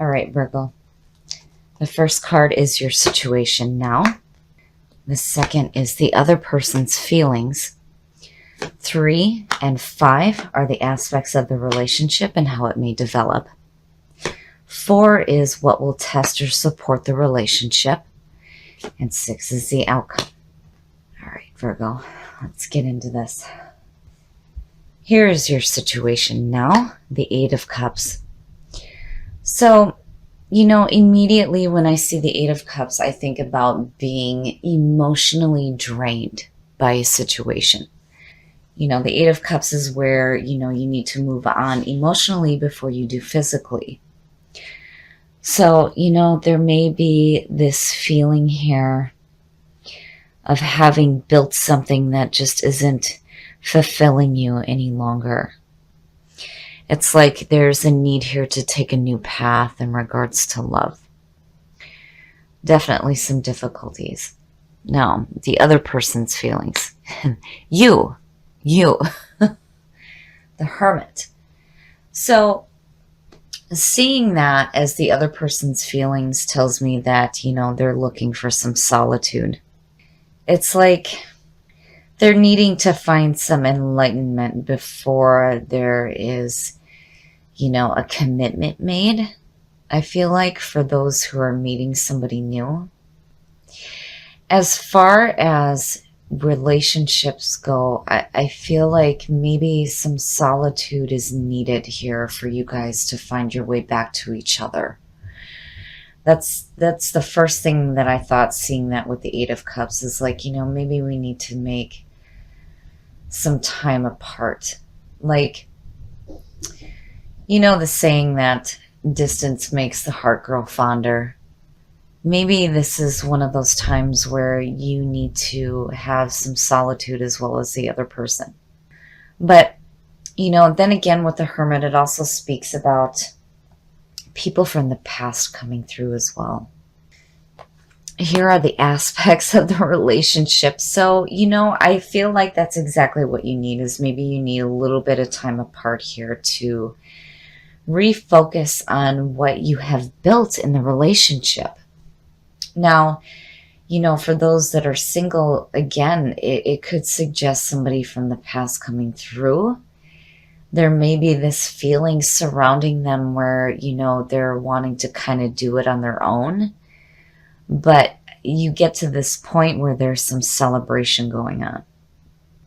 All right, Virgo. The first card is your situation now. The second is the other person's feelings. 3 and 5 are the aspects of the relationship and how it may develop. 4 is what will test or support the relationship. And 6 is the outcome. All right, Virgo, let's get into this. Here is your situation now, the 8 of Cups. So, immediately when I see the 8 of Cups, I think about being emotionally drained by a situation. The 8 of Cups is where, you need to move on emotionally before you do physically. So, there may be this feeling here of having built something that just isn't fulfilling you any longer. It's like there's a need here to take a new path in regards to love. Definitely some difficulties. Now, the other person's feelings. you, the Hermit. So, seeing that as the other person's feelings tells me that, they're looking for some solitude. It's like they're needing to find some enlightenment before there is, a commitment made. I feel like for those who are meeting somebody new. As far as relationships go, I feel like maybe some solitude is needed here for you guys to find your way back to each other. That's the first thing that I thought, seeing that with the 8 of Cups, is like, maybe we need to make some time apart. Like, the saying that distance makes the heart grow fonder. Maybe this is one of those times where you need to have some solitude as well as the other person. But, then again with the Hermit, it also speaks about people from the past coming through as well. Here are the aspects of the relationship. So, I feel like that's exactly what you need, is maybe you need a little bit of time apart here to refocus on what you have built in the relationship. Now, for those that are single, again, it could suggest somebody from the past coming through. There may be this feeling surrounding them where, they're wanting to kind of do it on their own. But you get to this point where there's some celebration going on.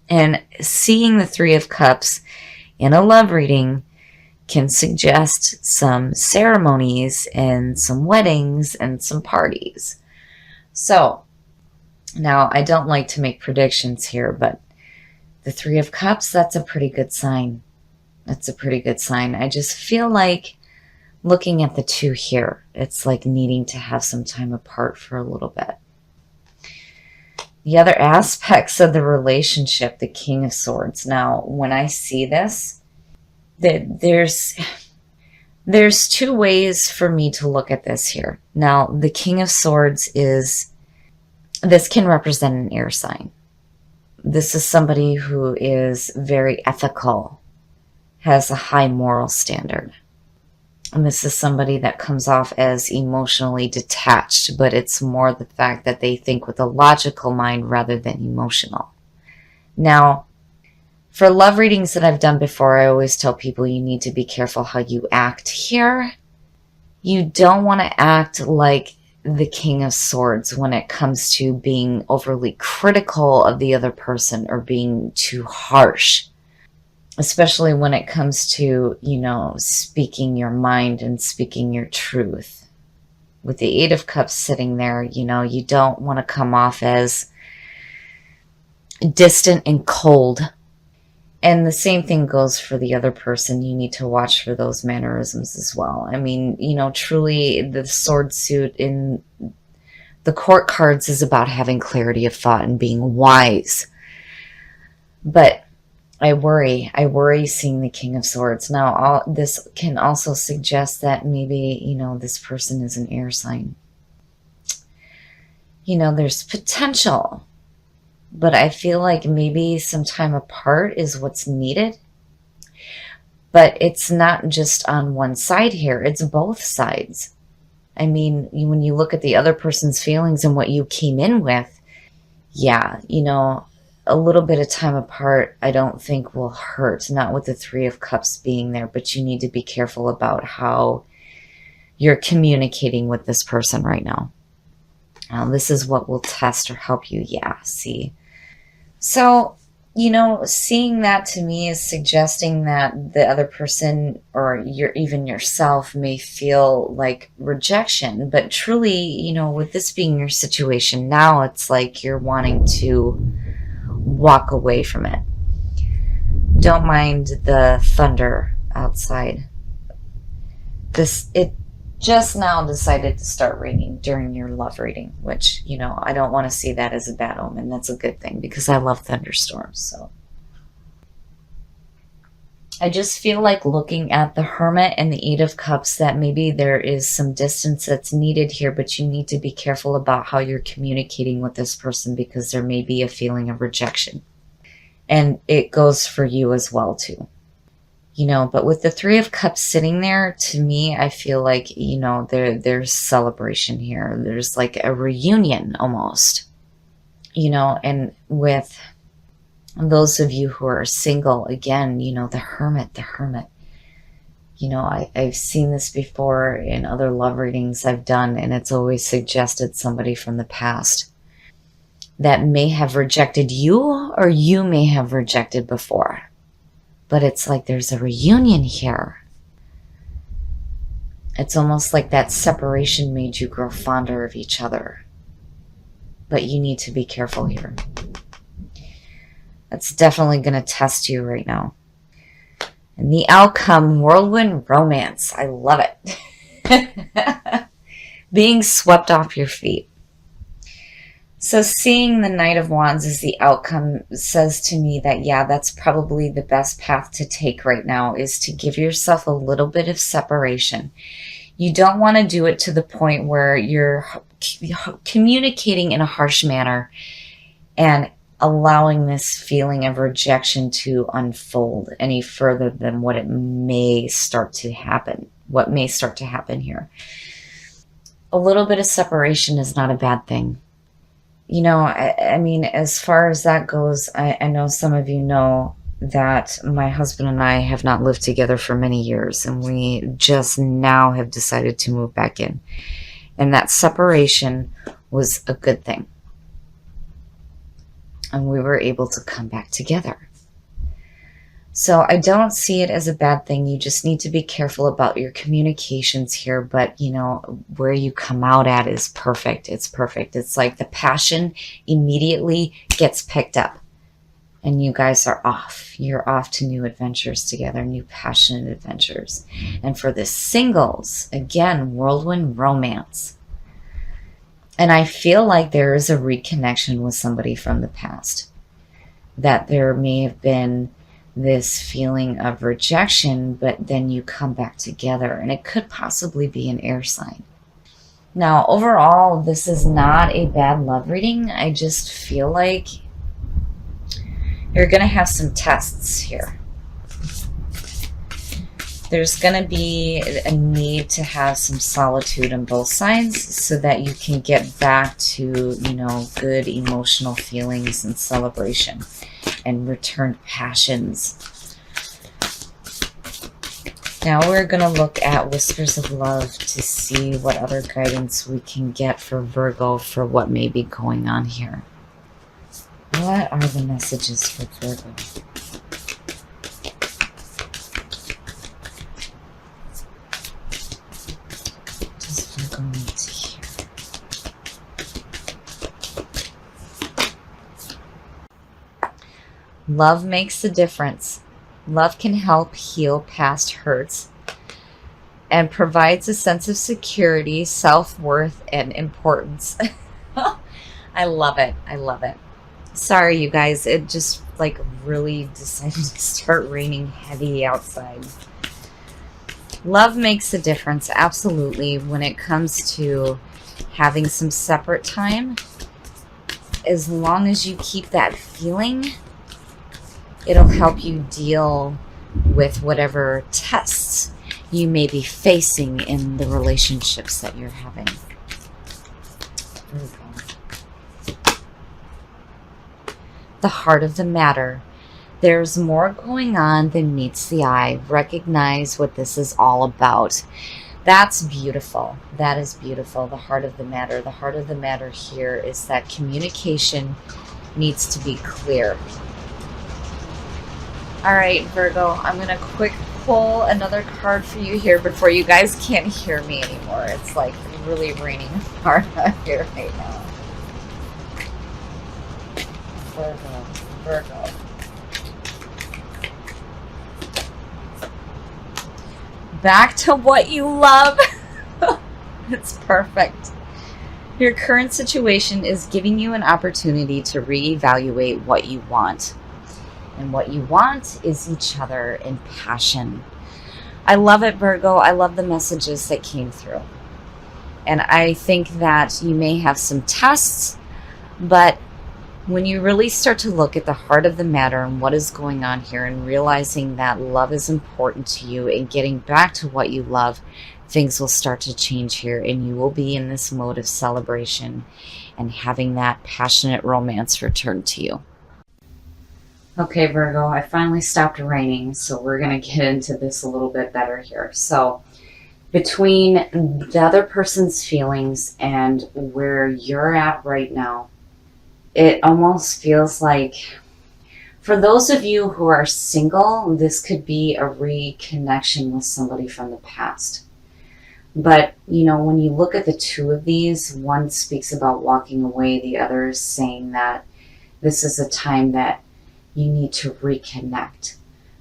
And seeing the 3 of Cups in a love reading can suggest some ceremonies and some weddings and some parties. So, now I don't like to make predictions here, but the 3 of Cups, that's a pretty good sign. That's a pretty good sign. I just feel like looking at the 2 here, it's like needing to have some time apart for a little bit. The other aspects of the relationship, the King of Swords. Now, when I see this, there's 2 ways for me to look at this here. Now, the King of Swords this can represent an air sign. This is somebody who is very ethical, has a high moral standard. And this is somebody that comes off as emotionally detached, but it's more the fact that they think with a logical mind rather than emotional. Now, for love readings that I've done before, I always tell people you need to be careful how you act here. You don't want to act like the King of Swords when it comes to being overly critical of the other person or being too harsh. Especially when it comes to, speaking your mind and speaking your truth. With the 8 of Cups sitting there, you don't want to come off as distant and cold. And the same thing goes for the other person. You need to watch for those mannerisms as well. I mean, truly the sword suit in the court cards is about having clarity of thought and being wise. But I worry seeing the King of Swords. Now, this can also suggest that maybe, this person is an air sign. There's potential, but I feel like maybe some time apart is what's needed. But it's not just on one side here, it's both sides. I mean, when you look at the other person's feelings and what you came in with, yeah, a little bit of time apart, I don't think will hurt. Not with the Three of Cups being there, but you need to be careful about how you're communicating with this person right now. This is what will test or help you. Yeah, see. So, seeing that to me is suggesting that the other person or even yourself may feel like rejection. But truly, with this being your situation now, it's like you're wanting to walk away from it. Don't mind the thunder outside. It just now decided to start raining during your love reading, which, I don't want to see that as a bad omen. That's a good thing because I love thunderstorms. So I just feel like looking at the Hermit and the Eight of Cups that maybe there is some distance that's needed here, but you need to be careful about how you're communicating with this person because there may be a feeling of rejection. And it goes for you as well too. But with the Three of Cups sitting there, to me, I feel like, there's celebration here. There's like a reunion almost, and with those of you who are single, again, the Hermit. I've seen this before in other love readings I've done, and it's always suggested somebody from the past that may have rejected you or you may have rejected before. But it's like there's a reunion here. It's almost like that separation made you grow fonder of each other. But you need to be careful here. That's definitely going to test you right now. And the outcome, whirlwind romance. I love it. Being swept off your feet. So seeing the Knight of Wands as the outcome says to me that, yeah, that's probably the best path to take right now, is to give yourself a little bit of separation. You don't want to do it to the point where you're communicating in a harsh manner and allowing this feeling of rejection to unfold any further than what it may start to happen, what may start to happen here. A little bit of separation is not a bad thing. I mean, as far as that goes, I know some of you know that my husband and I have not lived together for many years, and we just now have decided to move back in. And that separation was a good thing. And we were able to come back together. So I don't see it as a bad thing. You just need to be careful about your communications here. But, where you come out at is perfect. It's perfect. It's like the passion immediately gets picked up. And you guys are off. You're off to new adventures together, new passionate adventures. And for the singles, again, whirlwind romance. And I feel like there is a reconnection with somebody from the past. That there may have been this feeling of rejection, but then you come back together, and it could possibly be an air sign. Now, overall, this is not a bad love reading. I just feel like you're going to have some tests here. There's going to be a need to have some solitude on both sides so that you can get back to, good emotional feelings and celebration and returned passions. Now we're going to look at Whispers of Love to see what other guidance we can get for Virgo for what may be going on here. What are the messages for Virgo? What does Virgo need to hear? Love makes a difference. Love can help heal past hurts and provides a sense of security, self-worth, and importance. I love it. I love it. Sorry, you guys. It just really decided to start raining heavy outside. Love makes a difference, absolutely, when it comes to having some separate time. As long as you keep that feeling, it'll help you deal with whatever tests you may be facing in the relationships that you're having. The heart of the matter. There's more going on than meets the eye. Recognize what this is all about. That's beautiful. That is beautiful. The heart of the matter. The heart of the matter here is that communication needs to be clear. All right, Virgo, I'm going to quick pull another card for you here before you guys can't hear me anymore. It's like really raining hard out here right now. Virgo. Back to what you love. It's perfect. Your current situation is giving you an opportunity to reevaluate what you want. And what you want is each other in passion. I love it, Virgo. I love the messages that came through. And I think that you may have some tests, but when you really start to look at the heart of the matter and what is going on here and realizing that love is important to you and getting back to what you love, things will start to change here and you will be in this mode of celebration and having that passionate romance return to you. Okay, Virgo, I finally stopped raining, so we're going to get into this a little bit better here. So between the other person's feelings and where you're at right now, it almost feels like, for those of you who are single, this could be a reconnection with somebody from the past. But, you know, when you look at the two of these, one speaks about walking away, the other is saying that this is a time that you need to reconnect,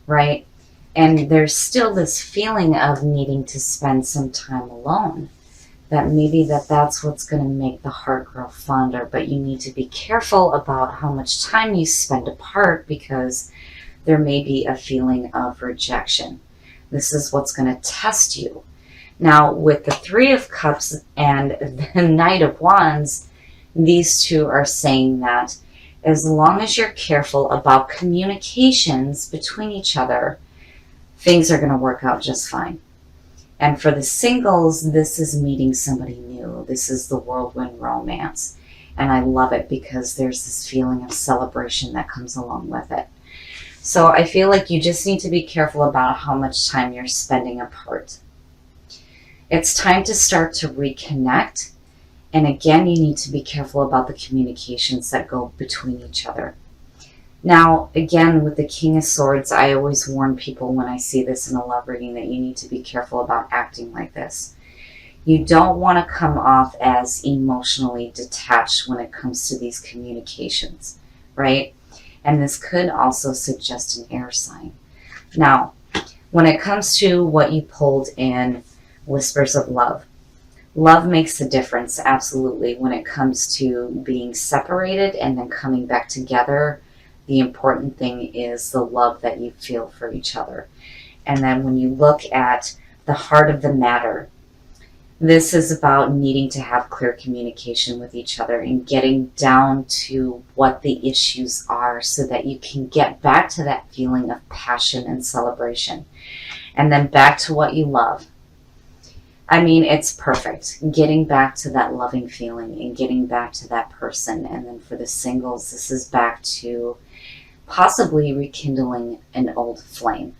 right? And there's still this feeling of needing to spend some time alone. That maybe that's what's going to make the heart grow fonder, but you need to be careful about how much time you spend apart because there may be a feeling of rejection. This is what's going to test you. Now, with the Three of Cups and the Knight of Wands, these two are saying that as long as you're careful about communications between each other, things are going to work out just fine. And for the singles, this is meeting somebody new. This is the whirlwind romance. And I love it because there's this feeling of celebration that comes along with it. So I feel like you just need to be careful about how much time you're spending apart. It's time to start to reconnect. And again, you need to be careful about the communications that go between each other. Now, again, with the King of Swords, I always warn people when I see this in a love reading that you need to be careful about acting like this. You don't want to come off as emotionally detached when it comes to these communications, right? And this could also suggest an air sign. Now, when it comes to what you pulled in Whispers of Love, love makes a difference, absolutely, when it comes to being separated and then coming back together. The important thing is the love that you feel for each other. And then when you look at the heart of the matter, this is about needing to have clear communication with each other and getting down to what the issues are so that you can get back to that feeling of passion and celebration. And then back to what you love. I mean, it's perfect. Getting back to that loving feeling and getting back to that person. And then for the singles, this is back to possibly rekindling an old flame.